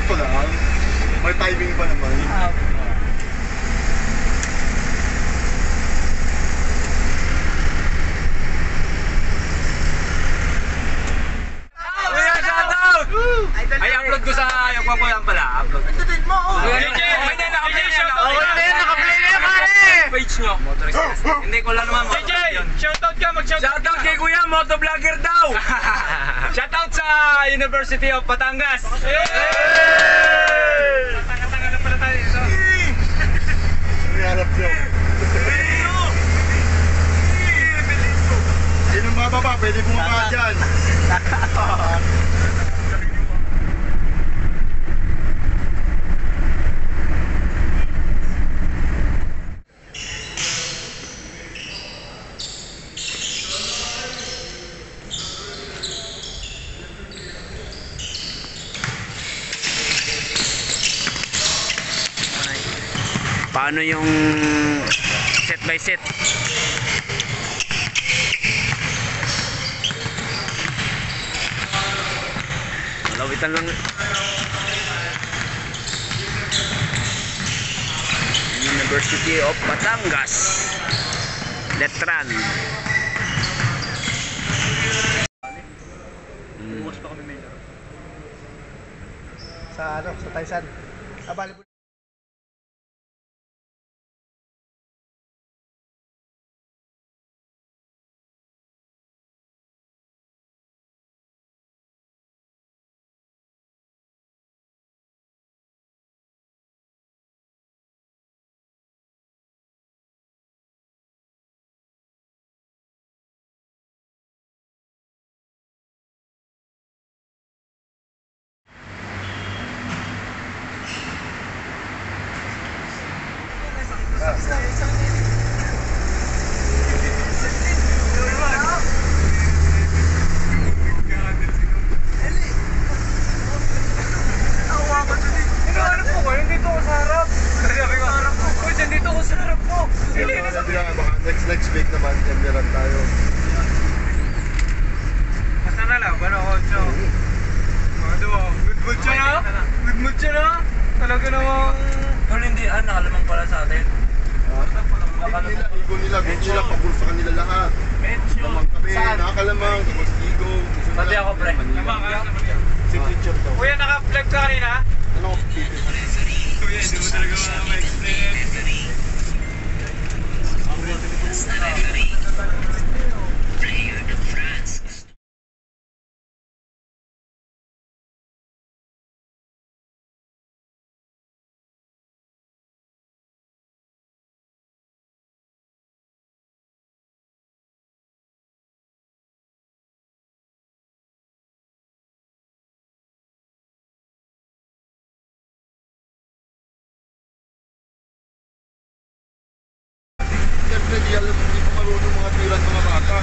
Sakto lang. May timing pa naman. Ay, upload ko sa yung papulang pala. Upload. Pindutin mo! DJ, naka-play na yan, pare! Page nyo. Hindi ko lang naman. DJ, shoutout ka, mag-shoutout. Shoutout kay Kuya, motovlogger daw! Shoutout sa University of Batangas. Tanga-tanga na pala tayo dito. Rihanap nyo. Sinong bababa? Pwede bumaba dyan. Paano yung set by set? Malawitan lang. University of Batangas, Letran. Sa Taisan. Abali po. Next week naman, camera tayo. Basta na lang, ano, Ocho? Good mood siya na? Good mood siya na? Talaga namang... Tol, hindi, nakalamang pala sa atin. Igo nila, bench nila, pabul sa kanila lahat. Lamang kami, nakakalamang, tapos igo. Pati ako, pre. Signature to. Kuya, naka-vlog ka kanina? Ano? Kuya, hindi mo talaga ma-explain. Siyempre, hindi pa marunong mga tiran mga bata.